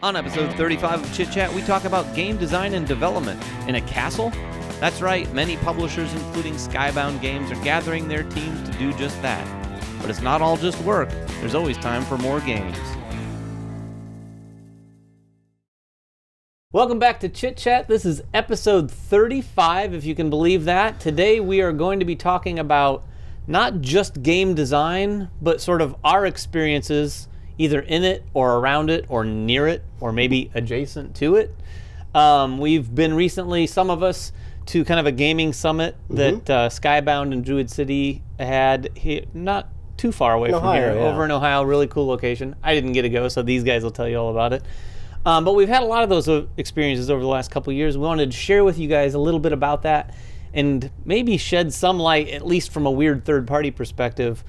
On episode 35 of Chit Chat, we talk about game design and development in a castle. That's right, many publishers, including Skybound Games, are gathering their teams to do just that. But it's not all just work. There's always time for more games. Welcome back to Chit Chat. This is episode 35, if you can believe that. Today we are going to be talking about not just game design, but sort of our experiences either in it or around it or near it or maybe adjacent to it. We've been recently, some of us, to kind of a gaming summit that Skybound and Druid City had here, not too far away from here, over in Ohio, really cool location. I didn't get to go, so these guys will tell you all about it. But we've had a lot of those experiences over the last couple of years. We wanted to share with you guys a little bit about that and maybe shed some light, at least from a weird third-party perspective,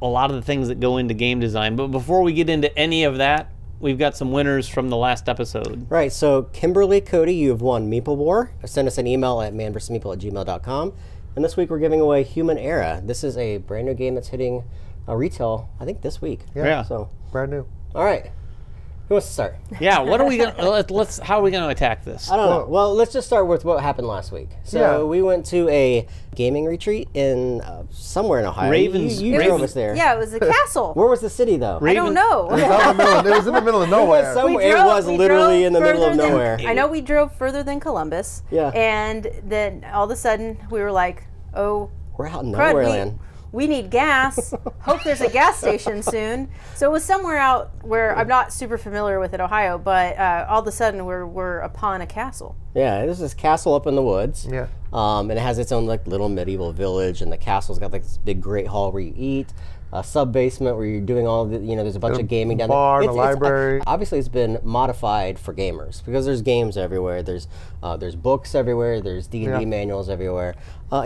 a lot of the things that go into game design. But before we get into any of that, we've got some winners from the last episode. Right, so Kimberly, Cody, you have won Meeple War. Send us an email at manversusmeeple@gmail.com. And this week we're giving away Human Era. This is a brand new game that's hitting retail, I think, this week. Yeah, so brand new. All right. Who wants to start? Yeah, what are we gonna how are we gonna attack this? I don't know. Well, let's just start with what happened last week. So we went to a gaming retreat in somewhere in Ohio. You drove us there. Yeah, it was a castle. Where was the city though? I don't know. It was in the middle of nowhere. It was literally in the middle of nowhere. I know we drove further than Columbus. Yeah. And then all of a sudden we were like, oh, we're out in nowhere land. We need gas. Hope there's a gas station soon. So it was somewhere out where I'm not super familiar with it, Ohio, but all of a sudden we're upon a castle. Yeah, there's this castle up in the woods. Yeah. And it has its own like little medieval village, and the castle's got like this big great hall where you eat, a sub basement where you're doing all of the, there's a bunch of gaming down there. Bar, a library. Obviously, it's been modified for gamers because there's games everywhere. There's books everywhere. There's D&D manuals everywhere.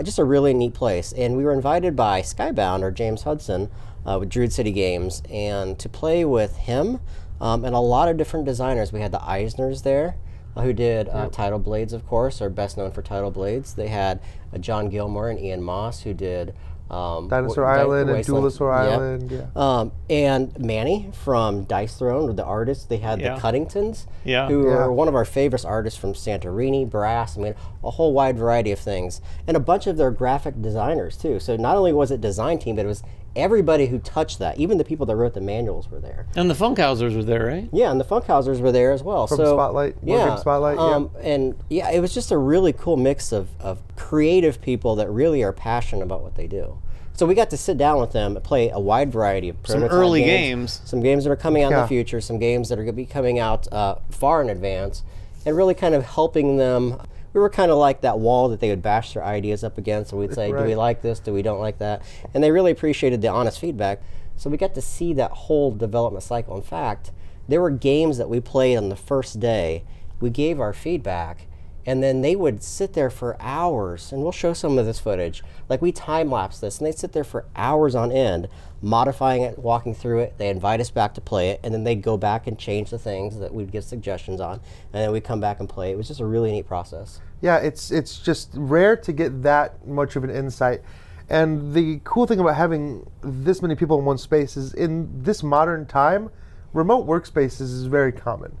Just a really neat place. And we were invited by Skybound, or James Hudson, with Druid City Games, and to play with him and a lot of different designers. We had the Eisners there, who did Tidal Blades, of course, are best known for Tidal Blades. They had John Gilmore and Ian Moss, who did Dinosaur Island and Duelosaur Island. And Manny from Dice Throne, the artists. They had the Cuddingtons, who are one of our favorite artists from Santorini, Brass, I mean, a whole wide variety of things. And a bunch of their graphic designers, too. So not only was it design team, but it was everybody who touched that. Even the people that wrote the manuals were there. And the Funkhausers were there, right? Yeah, and the Funkhausers were there as well. From Spotlight, Game Spotlight, And yeah, it was just a really cool mix of creative people that really are passionate about what they do. So we got to sit down with them and play a wide variety of some early games. Some games that are coming out in the future, some games that are going to be coming out far in advance, and really kind of helping them. We were kind of like that wall that they would bash their ideas up against, and we'd say, do we like this, do we don't like that? And they really appreciated the honest feedback. So we got to see that whole development cycle. In fact, there were games that we played on the first day. We gave our feedback, and then they would sit there for hours, and we'll show some of this footage. Like, we time-lapse this, and they'd sit there for hours on end, modifying it, walking through it. They invite us back to play it, and then they'd go back and change the things that we'd give suggestions on, and then we'd come back and play. It was just a really neat process. Yeah, it's just rare to get that much of an insight. And the cool thing about having this many people in one space is, in this modern time, remote workspaces is very common.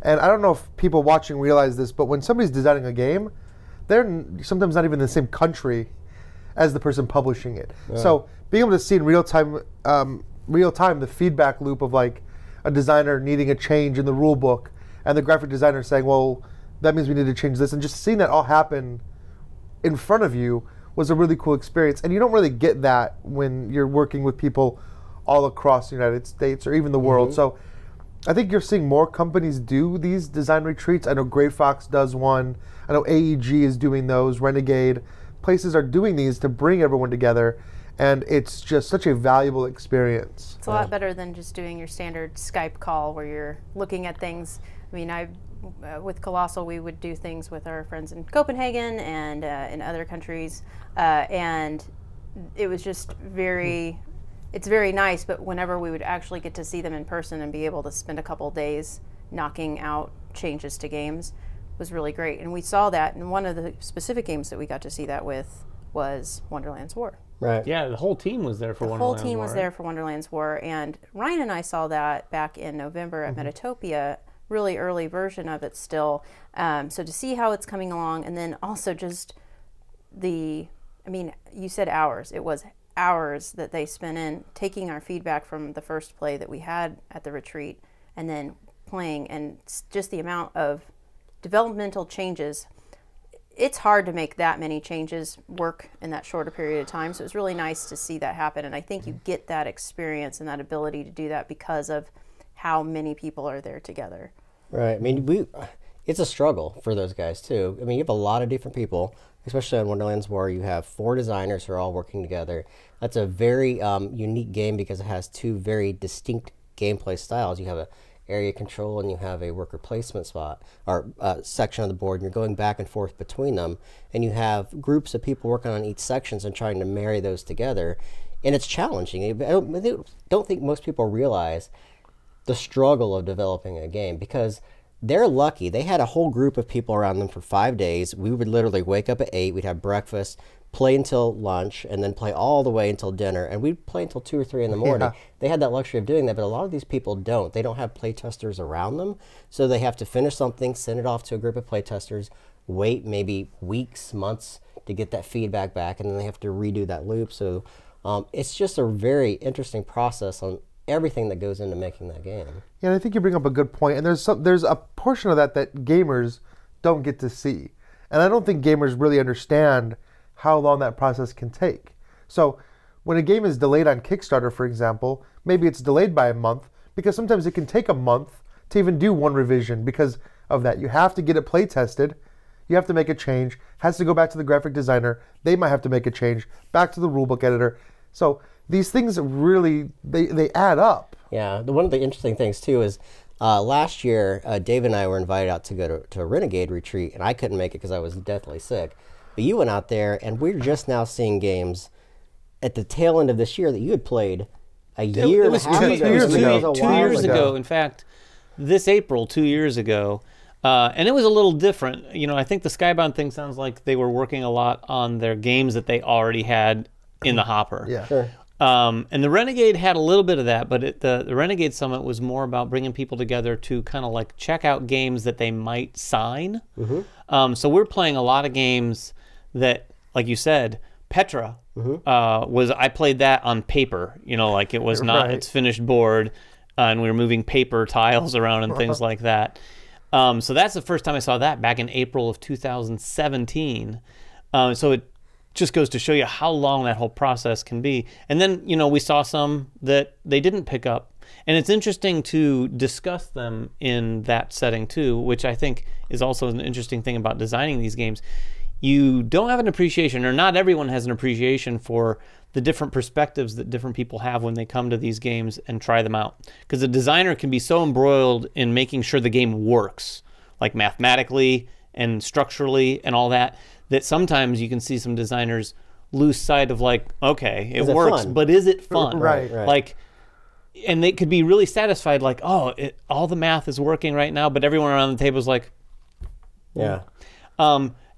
And I don't know if people watching realize this, but when somebody's designing a game, they're sometimes not even in the same country as the person publishing it. So being able to see in real time the feedback loop of like a designer needing a change in the rule book and the graphic designer saying, well, that means we need to change this, and just seeing that all happen in front of you was a really cool experience. And you don't really get that when you're working with people all across the United States or even the world. So I think you're seeing more companies do these design retreats. I know Gray Fox does one. I know AEG is doing those. Renegade. Places are doing these to bring everyone together, and it's just such a valuable experience. It's a lot better than just doing your standard Skype call where you're looking at things. I mean, with Colossal, we would do things with our friends in Copenhagen and in other countries, and it was just very... It's very nice, but whenever we would actually get to see them in person and be able to spend a couple days knocking out changes to games was really great. And we saw that, and one of the specific games that we got to see that with was Wonderland's War. Right. Yeah, the whole team was there for Wonderland's War. The whole team was there for Wonderland's War, and Ryan and I saw that back in November at Metatopia really early version of it still. So to see how it's coming along, and then also just I mean, you said hours. It was hours that they spent in taking our feedback from the first play that we had at the retreat and then playing, and just the amount of developmental changes. It's hard to make that many changes work in that shorter period of time. So it was really nice to see that happen. And I think you get that experience and that ability to do that because of how many people are there together. Right. I mean, it's a struggle for those guys too. I mean, you have a lot of different people, especially on Wonderlands, where you have 4 designers who are all working together. That's a very unique game because it has 2 very distinct gameplay styles. You have a area control and you have a worker placement spot or section of the board, and you're going back and forth between them, and you have groups of people working on each sections and trying to marry those together, and it's challenging. I don't think most people realize the struggle of developing a game, because they're lucky. They had a whole group of people around them for 5 days. We would literally wake up at 8, we'd have breakfast, play until lunch, and then play all the way until dinner, and we'd play until 2 or 3 in the morning. Yeah. They had that luxury of doing that, but a lot of these people don't. They don't have play testers around them, so they have to finish something, send it off to a group of play testers, wait maybe weeks, months to get that feedback back, and then they have to redo that loop. So it's just a very interesting process on everything that goes into making that game. Yeah, and I think you bring up a good point, and there's a portion of that gamers don't get to see, and I don't think gamers really understand how long that process can take. So when a game is delayed on Kickstarter, for example, maybe it's delayed by a month, because sometimes it can take a month to even do one revision because of that. You have to get it play tested, you have to make a change, has to go back to the graphic designer, they might have to make a change, back to the rulebook editor. So these things really, they add up. Yeah, one of the interesting things too is last year, Dave and I were invited out to go to a Renegade Retreat, and I couldn't make it because I was deathly sick. But you went out there, and we're just now seeing games at the tail end of this year that you had played a year and a half ago. 2 years ago. In fact, this April, 2 years ago. And it was a little different. You know, I think the Skybound thing sounds like they were working a lot on their games that they already had in the hopper. Yeah. Sure. And the Renegade had a little bit of that, but the Renegade Summit was more about bringing people together to kind of like check out games that they might sign. Mm-hmm. So we're playing a lot of games that, like you said, Petra I played that on paper, you know, like it was not its finished board, and we were moving paper tiles around and things like that. So that's the first time I saw that, back in April of 2017. So it just goes to show you how long that whole process can be. And then, you know, we saw some that they didn't pick up. And it's interesting to discuss them in that setting too, which I think is also an interesting thing about designing these games. You don't have an appreciation, or not everyone has an appreciation for the different perspectives that different people have when they come to these games and try them out. Because a designer can be so embroiled in making sure the game works, like mathematically and structurally and all that, that sometimes you can see some designers lose sight of, like, okay, it works, but is it fun? Right. Like, and they could be really satisfied, like, oh, all the math is working right now, but everyone around the table is like, yeah.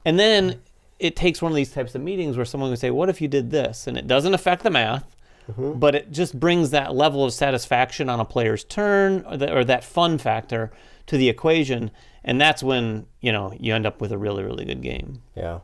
And then it takes one of these types of meetings where someone would say, what if you did this? And it doesn't affect the math, but it just brings that level of satisfaction on a player's turn, or that fun factor to the equation. And that's when, you know, you end up with a really, really good game. Yeah.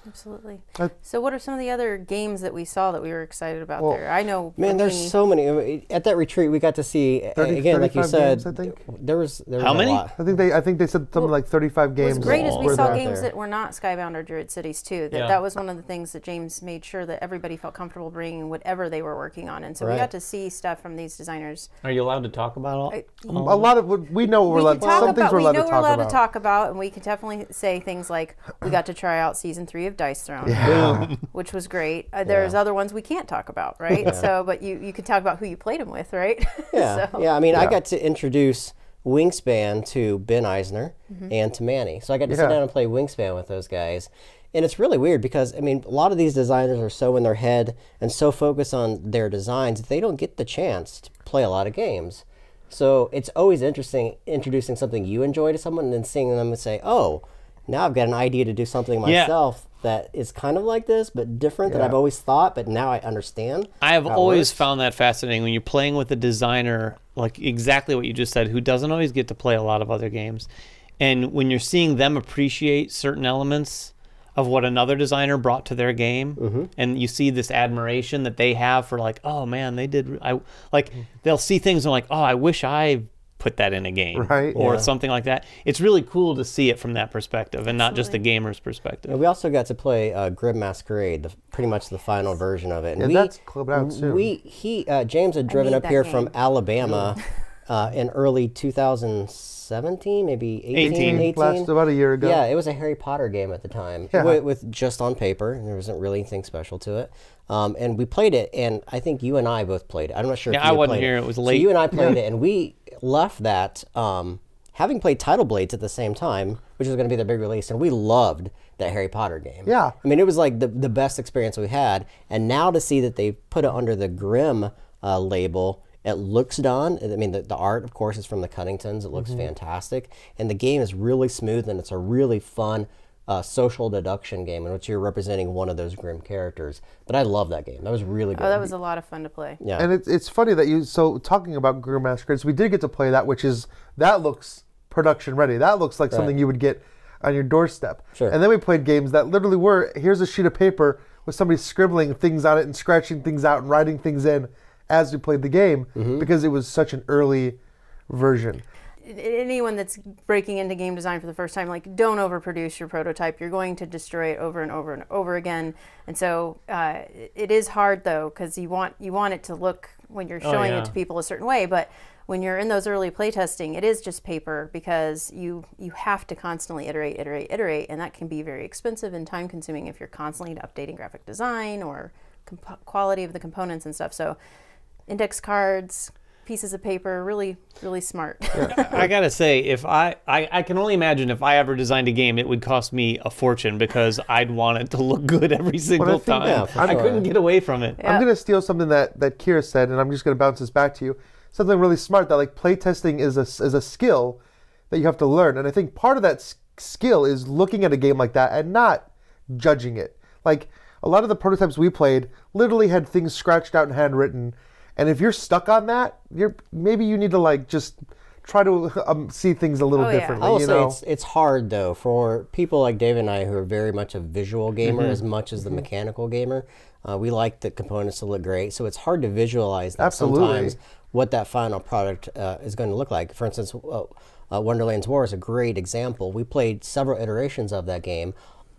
Absolutely. So what are some of the other games that we saw that we were excited about there? I know. Man, there's so many. At that retreat, we got to see, again, like you said, games, I think. There was How many? a lot. I think they said something like 35 games. What's great is we were saw there. games that were not Skybound or Druid Cities too. That was one of the things that James made sure that everybody felt comfortable bringing whatever they were working on. And so we got to see stuff from these designers. Are you allowed to talk about all? A lot of we know we're allowed. Some things we're allowed to talk about. We know we're allowed to talk about, and we can definitely say things like we got to try out season 3 of Dice Throne. Yeah. Which was great. There's other ones we can't talk about, right? Yeah. So, but you could talk about who you played them with, right? Yeah, So. yeah. I mean, I got to introduce Wingspan to Ben Eisner and to Manny. So I got to sit down and play Wingspan with those guys. And it's really weird because, I mean, a lot of these designers are so in their head and so focused on their designs that they don't get the chance to play a lot of games. So it's always interesting introducing something you enjoy to someone and then seeing them and say, oh, now I've got an idea to do something myself that is kind of like this, but different than I've always thought, but now I understand. I have always found that fascinating when you're playing with a designer, like exactly what you just said, who doesn't always get to play a lot of other games. And when you're seeing them appreciate certain elements of what another designer brought to their game, and you see this admiration that they have for like, oh man, they did, they'll see things and like, oh, I wish I put that in a game, or something like that. It's really cool to see it from that perspective and not just the gamer's perspective. And we also got to play Grim Masquerade, pretty much the final version of it. And that's clubbed out soon. James had driven up here from Alabama in early 2017, maybe 18. Last about a year ago. Yeah, it was a Harry Potter game at the time, with just on paper, and there wasn't really anything special to it. And we played it, and I think you and I both played it. I'm not sure if you I wasn't played here. It. It was late. So you and I played it, and we left that having played Title Blades at the same time, which was going to be the big release, and we loved that Harry Potter game. Yeah. I mean, it was like the best experience we had, and now to see that they put it under the Grimm label, it looks done. I mean, the art, of course, is from the Cunningtons. It looks fantastic, and the game is really smooth, and it's a really fun social deduction game in which you're representing one of those Grimm characters. But I love that game. That was really good. Oh, that was a lot of fun to play. Yeah. And it's funny that talking about Grim Masquerade, we did get to play that, that looks production ready. That looks like something you would get on your doorstep. Sure. And then we played games that literally were, here's a sheet of paper with somebody scribbling things on it and scratching things out and writing things in as we played the game, because it was such an early version. Anyone that's breaking into game design for the first time, like, don't overproduce your prototype. You're going to destroy it over and over and over again. And so it is hard, though, because you want it to look, when you're showing it to people, a certain way. But when you're in those early playtesting, it is just paper, because you have to constantly iterate, and that can be very expensive and time consuming if you're constantly updating graphic design or quality of the components and stuff. So index cards, pieces of paper, really, really smart. I gotta say, if I can only imagine if I ever designed a game, it would cost me a fortune, because I'd want it to look good every single time. I couldn't get away from it. I'm going to steal something that Kira said, and I'm just going to bounce this back to you. Something really smart, that like playtesting is a skill that you have to learn. And I think part of that skill is looking at a game like that and not judging it. Like, a lot of the prototypes we played literally had things scratched out and handwritten. And if you're stuck on that, maybe you need to like just try to see things a little differently. I will say it's hard though for people like David and I, who are very much a visual gamer as much as the mechanical gamer. We like the components to look great, so it's hard to visualize that sometimes what that final product is going to look like. For instance, Wonderland's War is a great example. We played several iterations of that game.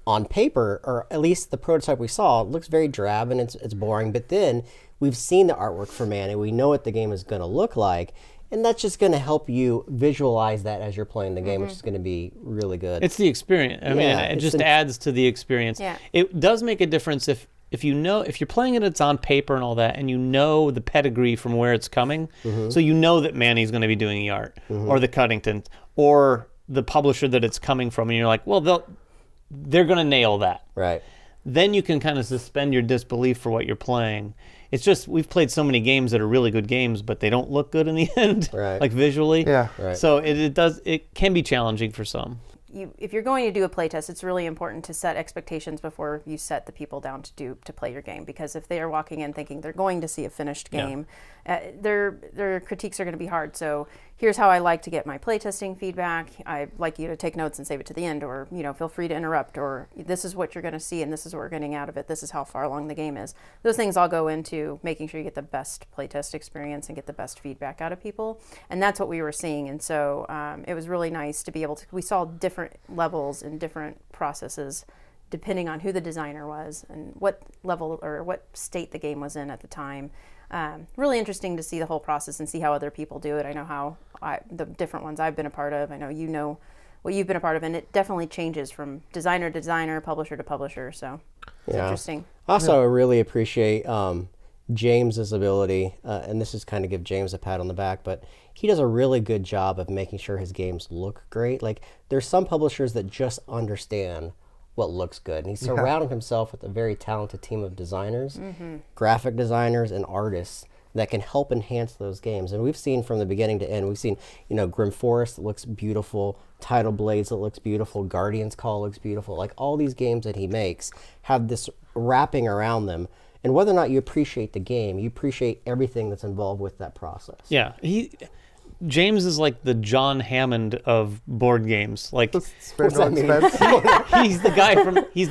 On paper, or at least the prototype we saw, it looks very drab and it's boring, but then we've seen the artwork for man and we know what the game is going to look like, and that's just going to help you visualize that as you're playing the game, which is going to be really good. It's the experience. I mean, it just adds to the experience. Yeah. It does make a difference if you're playing it, it's on paper and all that, and you know the pedigree from where it's coming, so you know that Manny's going to be doing the art, or the Cuddingtons, or the publisher that it's coming from, and you're like, well, they're going to nail that. Right. Then you can kind of suspend your disbelief for what you're playing. It's just, we've played so many games that are really good games, but they don't look good in the end, like visually. Yeah. Right. So it can be challenging for some. If you're going to do a playtest, it's really important to set expectations before you set the people down to play your game, because if they are walking in thinking they're going to see a finished game, their critiques are going to be hard. So here's how I like to get my playtesting feedback. I like you to take notes and save it to the end, or feel free to interrupt, or this is what you're going to see and this is what we're getting out of it. This is how far along the game is. Those things all go into making sure you get the best playtest experience and get the best feedback out of people. And that's what we were seeing. And so it was really nice to be able to, we saw different levels and different processes depending on who the designer was and what level or what state the game was in at the time. Really interesting to see the whole process and see how other people do it. I know how the different ones I've been a part of. I know you know what you've been a part of, and it definitely changes from designer to designer, publisher to publisher. So it's interesting. Also, I really appreciate James's ability, and this is kind of give James a pat on the back, but he does a really good job of making sure his games look great. Like, there's some publishers that just understand what looks good, and he surrounded himself with a very talented team of designers, graphic designers, and artists that can help enhance those games. And we've seen from the beginning to end, we've seen, Grim Forest that looks beautiful, Tidal Blades that looks beautiful, Guardian's Call looks beautiful. Like all these games that he makes have this wrapping around them. And whether or not you appreciate the game, you appreciate everything that's involved with that process. Yeah, James is like the John Hammond of board games. Like, Spares no expense. he's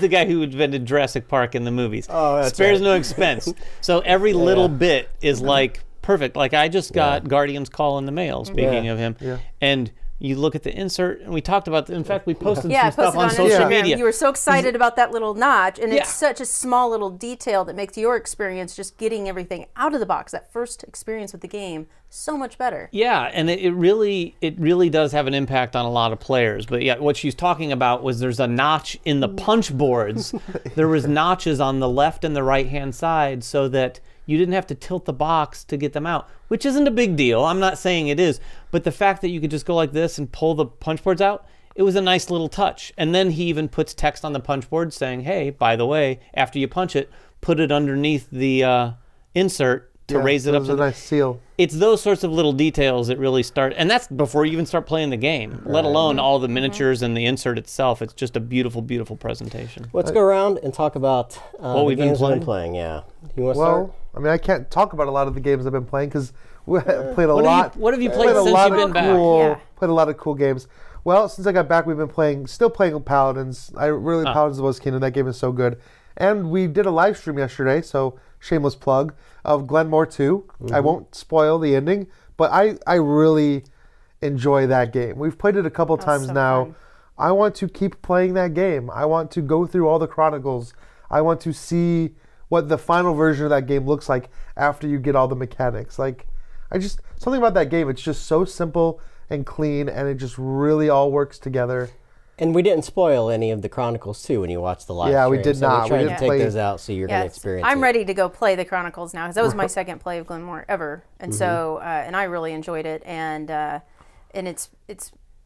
the guy who invented Jurassic Park in the movies. Oh, that's Spares right. no expense. So every little bit is like perfect. Like I just got Guardian's Call in the mail. Speaking of him, and you look at the insert, and we talked about. In fact, we posted some stuff on social media. You were so excited about that little notch, and it's such a small little detail that makes your experience just getting everything out of the box, that first experience with the game, so much better. Yeah, and it really does have an impact on a lot of players. But yeah, what she's talking about was there's a notch in the punch boards. There was notches on the left and the right hand side so that you didn't have to tilt the box to get them out, which isn't a big deal. I'm not saying it is, but the fact that you could just go like this and pull the punch boards out, it was a nice little touch. And then he even puts text on the punch board saying, hey, by the way, after you punch it, put it underneath the insert to raise it up to a nice seal. It's those sorts of little details that really start, and that's before you even start playing the game, let alone all the miniatures and the insert itself. It's just a beautiful, beautiful presentation. Let's go around and talk about what we've been playing. Yeah, you want to start? I mean, I can't talk about a lot of the games I've been playing because we played a lot. What have you played since you've been back? Played a lot of cool games. Well, since I got back, we've been still playing Paladins. Paladins was Kingdom. That game is so good. And we did a live stream yesterday, so shameless plug, of Glenmore 2. I won't spoil the ending, but I really enjoy that game. We've played it a couple times now. Fun. I want to keep playing that game. I want to go through all the chronicles. I want to see what the final version of that game looks like after you get all the mechanics. Like, something about that game, it's just so simple and clean, and it just really all works together. And we didn't spoil any of the Chronicles, too, when you watched the live stream. Yeah, we did not. We tried to take those out so you're going to experience it. I'm ready to go play the Chronicles now, because that was my second play of Glenmore ever. And so, and I really enjoyed it. And it's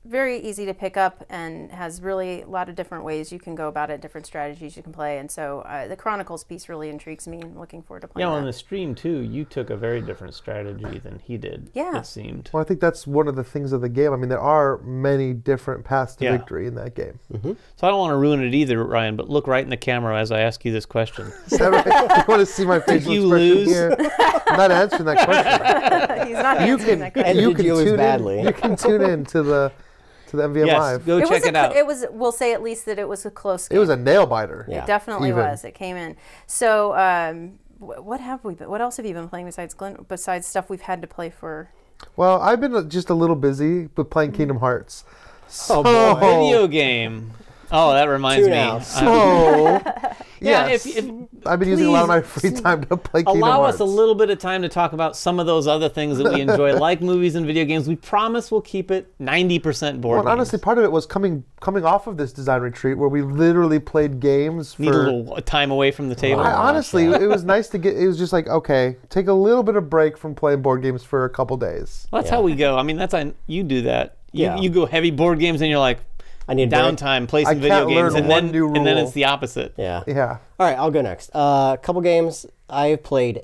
very easy to pick up and has really a lot of different ways you can go about it, different strategies you can play. And so the Chronicles piece really intrigues me, and looking forward to playing that. Yeah, on the stream, too, you took a very different strategy than he did, it seemed. Well, I think that's one of the things of the game. I mean, there are many different paths to victory in that game. So I don't want to ruin it either, Ryan, but look right in the camera as I ask you this question. Is that right? You want to see my facial expression here? I'm not answering that question. He's not answering that question. You can lose badly. You can tune in to the MVM Live. Go check it out. We'll say at least that it was a close game. It was a nail biter. Yeah. It definitely was. It came in. So what else have you been playing besides stuff we've had to play for? Well, I've been just a little busy with playing Kingdom Hearts. So, video game. Oh, that reminds me. So, yes. I've been using a lot of my free time to play Kingdom Hearts. Allow us a little bit of time to talk about some of those other things that we enjoy, like movies and video games. We promise we'll keep it 90% board games. Honestly, part of it was coming off of this design retreat where we literally played games for... Need a little time away from the table. Honestly, it was nice to get... It was just like, okay, take a little bit of break from playing board games for a couple days. Well, that's how we go. I mean, you do that. You go heavy board games and you're like... I need downtime, play some video games, and then it's the opposite. Yeah. All right, I'll go next. A couple games. I've played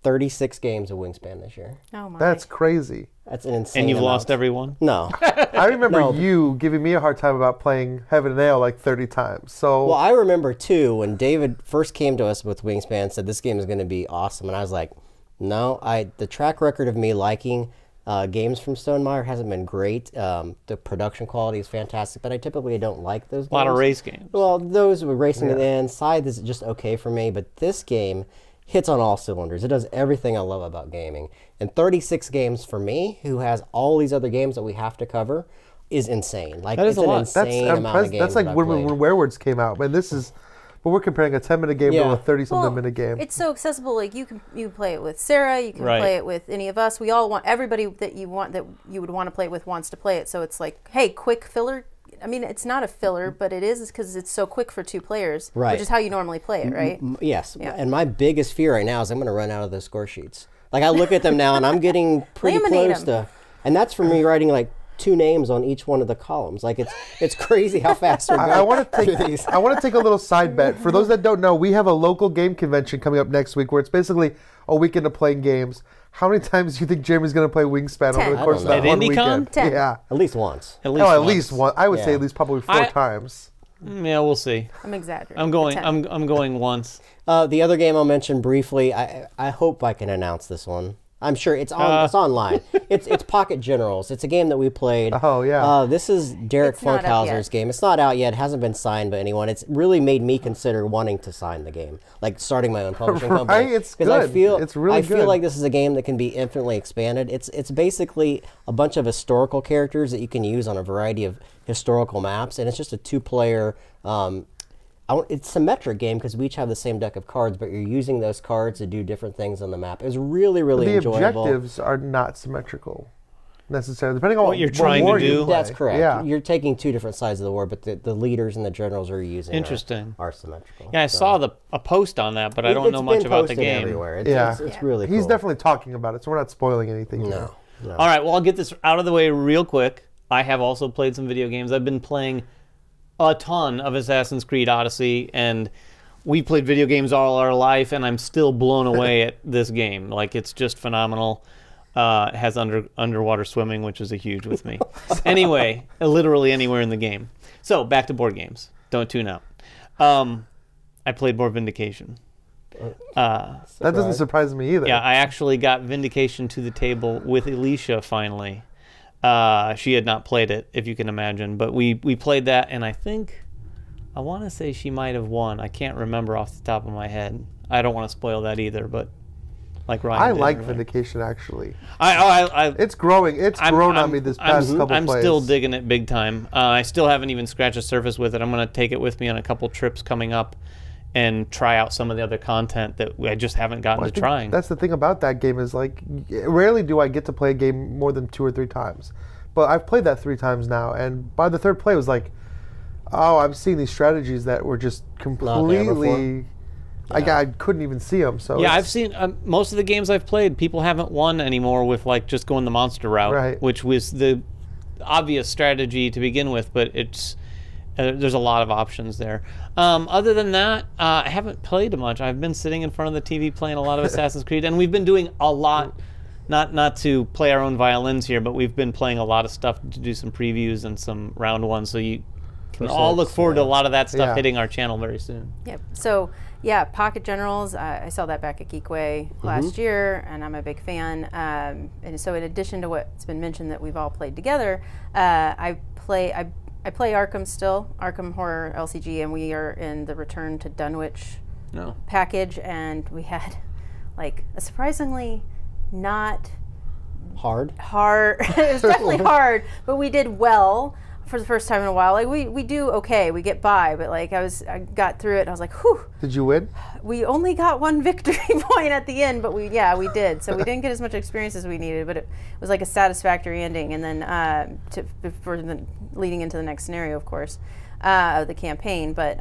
36 games of Wingspan this year. Oh my! That's crazy. That's an insane. And you've amount. lost every one? No. I remember you giving me a hard time about playing Heaven and Ale like 30 times. So. Well, I remember too when David first came to us with Wingspan and said this game is going to be awesome, and I was like, no. The track record of me liking games from Stonemaier hasn't been great. The production quality is fantastic, but I typically don't like those games. A lot of race games. Well, those with racing to the end, Scythe is just okay for me, but this game hits on all cylinders. It does everything I love about gaming. And 36 games for me, who has all these other games that we have to cover, is insane. Like, it's an insane amount of games. That's like when Werewords came out. Man, this is... But we're comparing a 10-minute game to a 30-something minute game. It's so accessible. Like you can play it with Sarah. You can play it with any of us. We all want everybody that you would want to play it with wants to play it. So it's like, hey, quick filler. I mean, it's not a filler, but it is because it's so quick for 2 players, which is how you normally play it, right? Yes. Yeah. And my biggest fear right now is I'm going to run out of those score sheets. Like I look at them now and I'm getting pretty close to, and that's for me writing like 2 names on each one of the columns. Like it's crazy how fast we're going. I want to take a little side bet. For those that don't know, we have a local game convention coming up next week where it's basically a weekend of playing games. How many times do you think Jeremy's going to play Wingspan 10. over the course of that At one IndieCon? weekend? 10. Yeah. At least once. At least At once. least one. I would say Yeah. at least probably 4 times. Yeah, we'll see. I'm exaggerating. I'm going. 10. I'm going once. The other game I'll mention briefly, I hope I can announce this one. I'm sure it's online. It's Pocket Generals. It's a game that we played. Oh, yeah. This is Derek It's not up Funkhauser's yet. game. It's not out yet. It hasn't been signed by anyone. It's really made me consider wanting to sign the game, like starting my own publishing company. Right? It's 'Cause I good. feel It's really I feel good. like this is a game that can be infinitely expanded. It's basically a bunch of historical characters that you can use on a variety of historical maps, and it's just a 2-player. It's a symmetric game because we each have the same deck of cards, but you're using those cards to do different things on the map. It was really, really The enjoyable. objectives are not symmetrical necessarily, depending on what you're trying to war you do. play. That's correct. Yeah. You're taking 2 different sides of the war, but the leaders and the generals are using Interesting. are symmetrical. Yeah, I saw a post on that, but I don't know much about the game. Everywhere. It's, Yeah. it's really cool. He's definitely talking about it, so we're not spoiling anything here. No. All right, well, I'll get this out of the way real quick. I have also played some video games. I've been playing a ton of Assassin's Creed Odyssey, and we played video games all our life, and I'm still blown away at this game. Like, it's just phenomenal. It has underwater swimming, which is a huge with me. Anyway, literally anywhere in the game. So, back to board games. Don't tune out. I played more Vindication. That doesn't surprise me either. Yeah, I actually got Vindication to the table with Alicia finally. She had not played it, if you can imagine, but we played that, and I want to say she might have won. I can't remember off the top of my head. I don't want to spoil that either, but like Ryan I did, like right? Vindication, actually. I It's growing. It's grown on me this past couple I'm plays. still digging it big time. I still haven't even scratched the surface with it. I'm going to take it with me on a couple trips coming up and try out some of the other content that I just haven't gotten I to think trying. That's the thing about that game is, like, rarely do I get to play a game more than 2 or 3 times. But I've played that 3 times now, and by the 3rd play it was like, oh, I'm seeing these strategies that were just completely... I couldn't even see them. So yeah, I've seen most of the games I've played, people haven't won anymore with like just going the monster route, Right. which was the obvious strategy to begin with, but it's there's a lot of options there. Other than that, I haven't played much. I've been sitting in front of the TV playing a lot of Assassin's Creed, and we've been doing a lot, not to play our own violins here, but we've been playing a lot of stuff to do some previews and some round ones, so you can all look forward to a lot of that stuff hitting our channel very soon. Yep. So, yeah, Pocket Generals, I saw that back at Geekway last year, and I'm a big fan. And so in addition to what's been mentioned that we've all played together, I play Arkham still, Arkham Horror LCG, and we are in the Return to Dunwich package, and we had like a surprisingly not hard. It was definitely hard, but we did well for the first time in a while. Like we do okay, we get by, but like I got through it and I was like, whew. Did you win? We only got 1 victory point at the end, but we did. So we didn't get as much experience as we needed, but it was like a satisfactory ending. And then leading into the next scenario, of course, of the campaign. But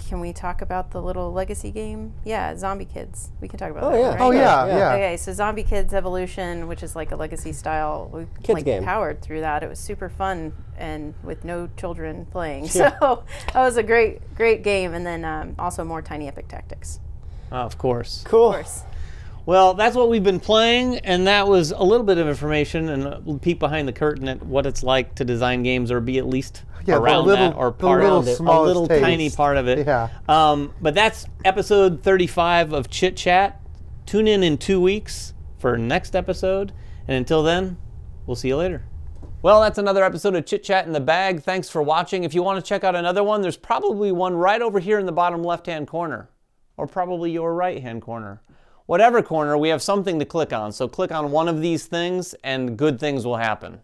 can we talk about the little legacy game? Yeah, Zombie Kids. We can talk about that. Yeah. Right? Oh, yeah. Okay, so Zombie Kids Evolution, which is like a legacy style, we Kids game. powered through that. It was super fun and with no children playing. So that was a great game. And then also more Tiny Epic Tactics. Of course. Cool. Of course. Well, that's what we've been playing, and that was a little bit of information and a peek behind the curtain at what it's like to design games or be at least around that or part of it, a little tiny part of it. Yeah. But that's episode 35 of Chit Chat. Tune in 2 weeks for next episode, and until then, we'll see you later. Well, that's another episode of Chit Chat in the bag. Thanks for watching. If you want to check out another one, there's probably one right over here in the bottom left-hand corner, or probably your right-hand corner. Whatever corner, we have something to click on. So click on one of these things and good things will happen.